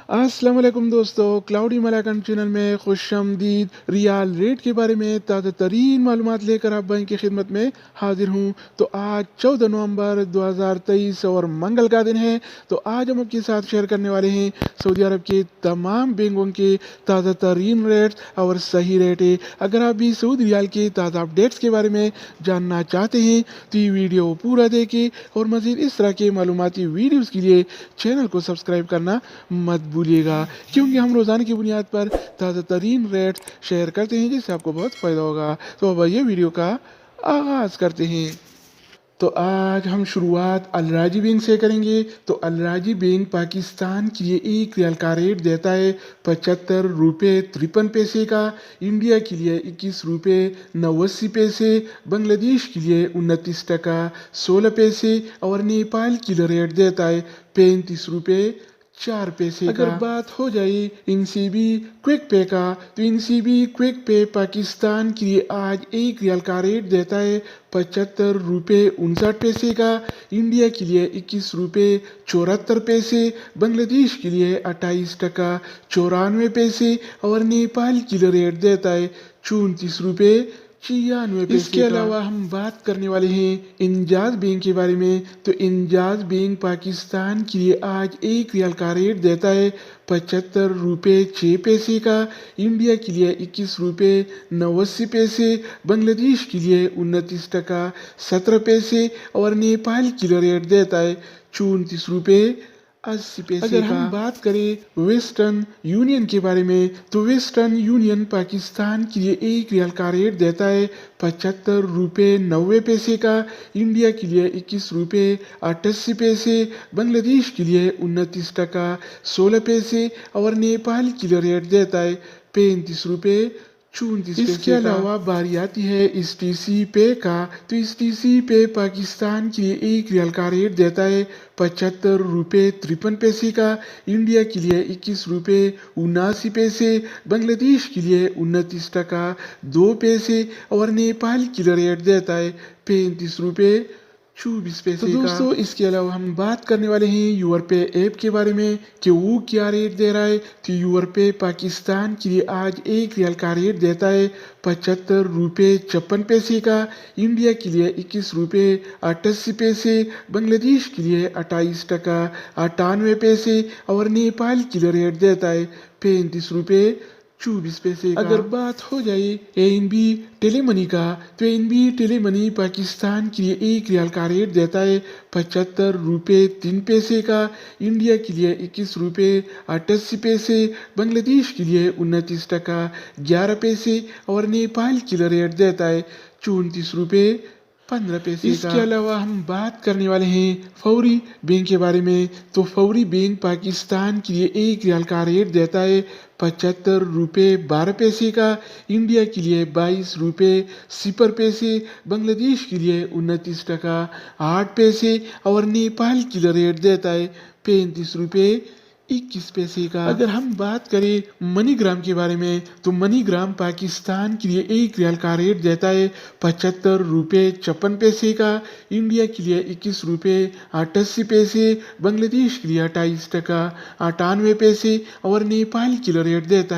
अस्सलाम वालेकुम दोस्तों, क्लाउडी मलाकन चैनल में खुशामदीद। रियाल रेट के बारे में ताज़ा तरीन मालूमात लेकर आप भाई की खिदमत में हाजिर हूँ। तो आज 14 नवंबर 2023 और मंगल का दिन है। तो आज हम आपके साथ शेयर करने वाले हैं सऊदी अरब के तमाम बैंकों के ताज़ा तरीन रेट्स और सही रेट है। अगर आप भी सऊदी रियाल के ताज़ा अपडेट्स के बारे में जानना चाहते हैं तो ये वीडियो पूरा देखें और मज़ीद इस तरह के मालूमाती वीडियोज़ के लिए चैनल को सब्सक्राइब करना मत भूलिएगा, क्योंकि हम रोज़ाना की बुनियाद पर ताज़ा तरीन रेट्स शेयर करते हैं जिससे आपको बहुत फ़ायदा होगा। तो अब ये वीडियो का आगाज़ करते हैं। तो आज हम शुरुआत अल राजी बैंक से करेंगे। तो अल राजी बैंक पाकिस्तान के लिए एक रियाल का रेट देता है 75 रुपये 53 पैसे का, इंडिया के लिए 21 रुपये 89 पैसे, बांग्लादेश के लिए 29 टका 16 पैसे और नेपाल के लिए रेट देता है 35 रुपये 4 पैसे का। अगर बात हो जाए इनसीबी क्विक पे का, तो इनसीबी क्विक पे पाकिस्तान के लिए आज एक रियाल का रेट देता है 75 रुपये 59 पैसे का, इंडिया के लिए 21 रुपये 74 पैसे, बांग्लादेश के लिए 28 टका 94 पैसे और नेपाल के लिए रेट देता है 34 रुपये 96 पैसे। इसके अलावा हम बात करने वाले हैं इंजाज बैंक के बारे में। तो इंजाज बैंक पाकिस्तान के लिए आज एक रियाल का रेट देता है 75 रुपये 6 पैसे का, इंडिया के लिए 21 रुपये 89 पैसे, बांग्लादेश के लिए 29 टका 17 पैसे और नेपाल के लिए रेट देता है 34 रुपये 80 पैसे। अगर हम बात करें वेस्टर्न यूनियन के बारे में, तो वेस्टर्न यूनियन पाकिस्तान के लिए एक रियाल का रेट देता है 75 रुपये 90 पैसे का, इंडिया के लिए 21 रुपये 88 पैसे, बांग्लादेश के लिए 29 टका 16 पैसे और नेपाल के लिए रेट देता है 35 रुपये 34 पैसे। इसके अलावा बारी आती है इस टीसी पे का। तो इस टीसी पे पाकिस्तान के लिए एक रियाल का रेट देता है 75 रुपये 53 पैसे का, इंडिया के लिए 21 रुपये 79 पैसे, बांग्लादेश के लिए 29 टका 2 पैसे और नेपाल के लिए रेट देता है 35 रुपये 24 पैसे। तो दोस्तों इसके अलावा हम बात करने वाले हैं यूर पे ऐप के बारे में कि वो क्या रेट दे रहा है। तो यूर पे पाकिस्तान के लिए आज एक रियाल का रेट देता है 75 रुपये 56 पैसे का, इंडिया के लिए 21 रुपये 88 पैसे, बांग्लादेश के लिए 28 टका 98 पैसे और नेपाल के लिए रेट देता है 35 रुपये 24 पैसे का। अगर बात हो जाए एनबी टेलीमनी का, तो एनबी टेलीमनी पाकिस्तान के लिए एक रियाल का रेट देता है 75 रुपये 3 पैसे का, इंडिया के लिए 21 रुपये 88 पैसे, बांग्लादेश के लिए 29 टका 11 पैसे और नेपाल के लिए रेट देता है 34 रुपये 15 पैसे। इसके अलावा हम बात करने वाले हैं फौरी बैंक के बारे में। तो फौरी बैंक पाकिस्तान के लिए एक रियाल का रेट देता है 75 रुपये 12 पैसे का, इंडिया के लिए 22 रुपये 0 पैसे, बांग्लादेश के लिए 29 टका 8 पैसे और नेपाल के लिए रेट देता है 35 रुपये 21 पैसे का। अगर हम बात करें मनीग्राम के बारे में, तो मनीग्राम पाकिस्तान के लिए एक रियाल का रेट देता है 75 रुपये 56 पैसे का, इंडिया के लिए 21 रुपये 88 पैसे, बांग्लादेश के लिए 28 टका 98 पैसे और नेपाल के लिए रेट देता है